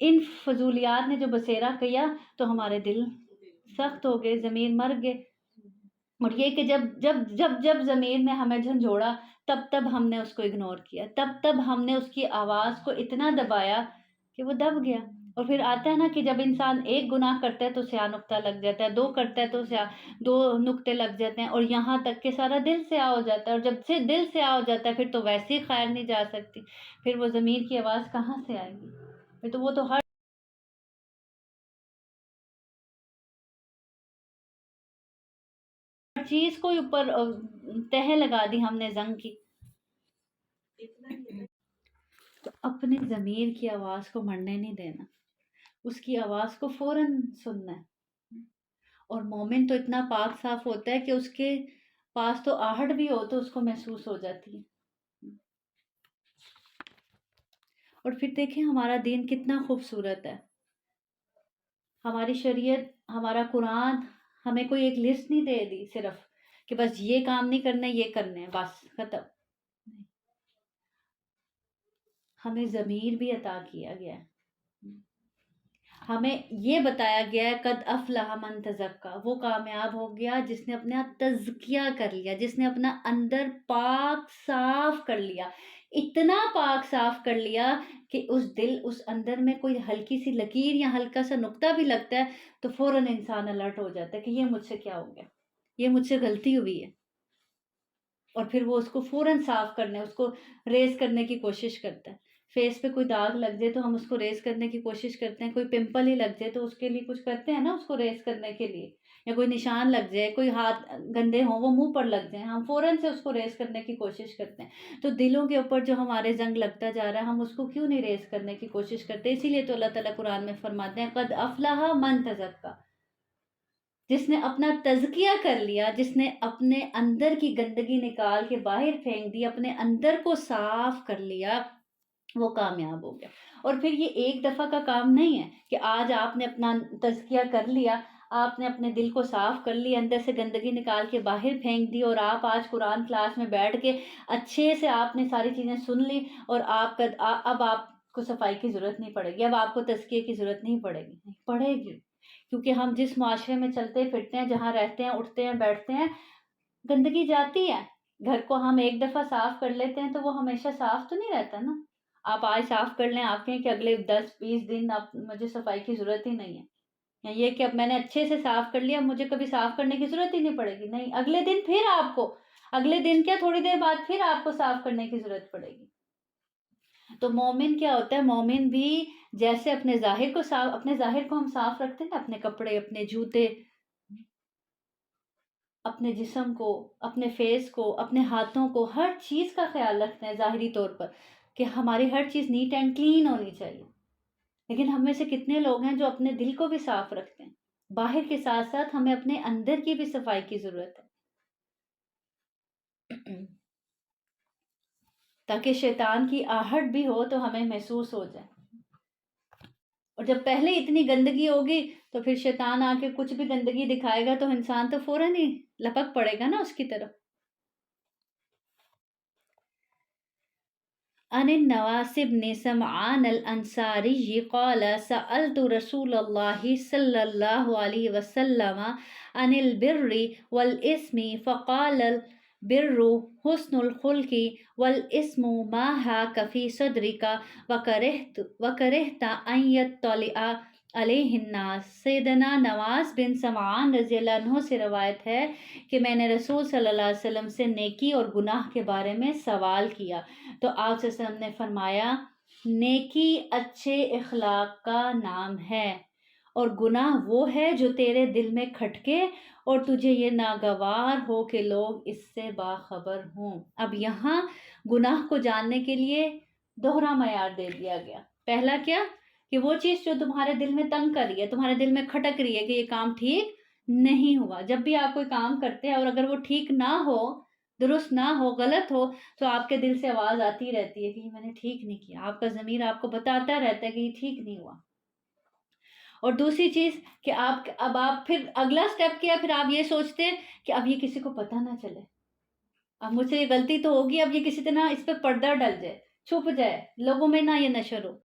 ان فضولیات نے جو بسیرا کیا تو ہمارے دل سخت ہو گئے، ضمیر مر گئے. اور یہ کہ جب ضمیر نے ہمیں جھنجھوڑا تب ہم نے اس کو اگنور کیا، تب ہم نے اس کی آواز کو اتنا دبایا کہ وہ دب گیا. اور پھر آتا ہے نا کہ جب انسان ایک گناہ کرتا ہے تو سیاہ نقطہ لگ جاتا ہے، 2 کرتا ہے تو دو نقطے لگ جاتے ہیں، اور یہاں تک کہ سارا دل سیاہ ہو جاتا ہے. اور جب سے دل سیاہ ہو جاتا ہے پھر تو ویسے ہی خیر نہیں جا سکتی، پھر وہ ضمیر کی آواز کہاں سے آئے گی؟ پھر تو وہ تو ہر چیز کو اوپر تہ لگا دی ہم نے زنگ کی. تو اپنے ضمیر کی آواز کو مرنے نہیں دینا، اس کی آواز کو فوراً سننا ہے. اور مومن تو اتنا پاک صاف ہوتا ہے کہ اس کے پاس تو آہٹ بھی ہو تو اس کو محسوس ہو جاتی ہے. اور پھر دیکھیں ہمارا دین کتنا خوبصورت ہے. ہماری شریعت، ہمارا قرآن ہمیں کوئی ایک لسٹ نہیں دے دی صرف کہ بس یہ کام نہیں کرنا، یہ کرنے ہیں بس ختم. ہمیں ضمیر بھی عطا کیا گیا ہے. ہمیں یہ بتایا گیا ہے قد افلح من تزکا، وہ کامیاب ہو گیا جس نے اپنا تزکیہ کر لیا، جس نے اپنا اندر پاک صاف کر لیا. اتنا پاک صاف کر لیا کہ اس اندر میں کوئی ہلکی سی لکیر یا ہلکا سا نقطہ بھی لگتا ہے تو فوراً انسان الرٹ ہو جاتا ہے کہ یہ مجھ سے کیا ہو گیا، یہ مجھ سے غلطی ہوئی ہے. اور پھر وہ اس کو فوراً صاف کرنے، اس کو ریز کرنے کی کوشش کرتا ہے. فیس پہ کوئی داغ لگ جائے تو ہم اس کو ریز کرنے کی کوشش کرتے ہیں، کوئی پمپل ہی لگ جائے تو اس کے لیے کچھ کرتے ہیں نا اس کو ریز کرنے کے لیے، یا کوئی نشان لگ جائے، کوئی ہاتھ گندے ہوں وہ منہ پر لگ جائیں، ہم فوراً سے اس کو ریز کرنے کی کوشش کرتے ہیں. تو دلوں کے اوپر جو ہمارے زنگ لگتا جا رہا ہے ہم اس کو کیوں نہیں ریز کرنے کی کوشش کرتے؟ اسی لیے تو اللہ تعالیٰ قرآن میں فرماتے ہیں قد افلح من تزکا، جس نے اپنا تزکیہ کر لیا، جس نے اپنے اندر کی گندگی نکال کے باہر پھینک دی، اپنے اندر کو صاف کر لیا، وہ کامیاب ہو گیا. اور پھر یہ ایک دفعہ کا کام نہیں ہے کہ آج آپ نے اپنا تزکیہ کر لیا، آپ نے اپنے دل کو صاف کر لیا، اندر سے گندگی نکال کے باہر پھینک دی، اور آپ آج قرآن کلاس میں بیٹھ کے اچھے سے آپ نے ساری چیزیں سن لی، اور اب آپ کو صفائی کی ضرورت نہیں پڑے گی، اب آپ کو تزکیے کی ضرورت نہیں پڑے گی. نہیں پڑے گی، کیونکہ ہم جس معاشرے میں چلتے پھرتے ہیں، جہاں رہتے ہیں، اٹھتے ہیں، بیٹھتے ہیں، گندگی جاتی ہے. گھر کو ہم ایک دفعہ صاف کر لیتے ہیں تو وہ ہمیشہ صاف تو نہیں رہتا نا. آپ آج صاف کر لیں، آپ کہیں کہ اگلے 10-20 دن مجھے صفائی کی ضرورت ہی نہیں ہے، یا یہ کہ اب میں نے اچھے سے صاف کر لیا مجھے کبھی صاف کرنے کی ضرورت ہی نہیں پڑے گی. نہیں، اگلے دن پھر آپ کو، اگلے دن کیا تھوڑی دیر بعد پھر آپ کو صاف کرنے کی ضرورت پڑے گی. تو مومن کیا ہوتا ہے؟ مومن بھی جیسے اپنے ظاہر کو ہم صاف رکھتے ہیں نا، اپنے کپڑے، اپنے جوتے، اپنے جسم کو، اپنے فیس کو، اپنے ہاتھوں کو، ہر چیز کا خیال رکھتے ہیں ظاہری طور پر کہ ہماری ہر چیز نیٹ اینڈ کلین ہونی چاہیے. لیکن ہم میں سے کتنے لوگ ہیں جو اپنے دل کو بھی صاف رکھتے ہیں؟ باہر کے ساتھ ساتھ ہمیں اپنے اندر کی بھی صفائی کی ضرورت ہے تاکہ شیطان کی آہٹ بھی ہو تو ہمیں محسوس ہو جائے. اور جب پہلے اتنی گندگی ہوگی تو پھر شیطان آ کے کچھ بھی گندگی دکھائے گا تو انسان تو فوراً ہی لپک پڑے گا نا اس کی طرف. عن النواس بن سمعان الانصاری قال سألت رسول الله صلى الله عليه وسلم عن البر والاسم فقال البر حسن الخلق والاسم ما هاك في صدرك وكرهت ان يطلع علیہ الناس. سیدنا نواس بن سمعان رضی اللہ عنہ سے روایت ہے کہ میں نے رسول صلی اللہ علیہ وسلم سے نیکی اور گناہ کے بارے میں سوال کیا تو آپ صلی اللہ علیہ وسلم نے فرمایا نیکی اچھے اخلاق کا نام ہے اور گناہ وہ ہے جو تیرے دل میں کھٹکے اور تجھے یہ ناگوار ہو کہ لوگ اس سے باخبر ہوں. اب یہاں گناہ کو جاننے کے لیے دوہرا معیار دے دیا گیا. پہلا کیا کہ وہ چیز جو تمہارے دل میں تنگ کر رہی ہے، تمہارے دل میں کھٹک رہی ہے کہ یہ کام ٹھیک نہیں ہوا. جب بھی آپ کوئی کام کرتے ہیں اور اگر وہ ٹھیک نہ ہو، درست نہ ہو، غلط ہو، تو آپ کے دل سے آواز آتی رہتی ہے کہ یہ میں نے ٹھیک نہیں کیا. آپ کا ضمیر آپ کو بتاتا رہتا ہے کہ یہ ٹھیک نہیں ہوا. اور دوسری چیز کہ اب آپ پھر اگلا سٹیپ کیا، پھر آپ یہ سوچتے ہیں کہ اب یہ کسی کو پتہ نہ چلے، اب مجھ سے یہ غلطی تو ہوگی، اب یہ کسی طرح اس پہ پردہ ڈل جائے، چھپ جائے، لوگوں میں نہ یہ نشر ہو.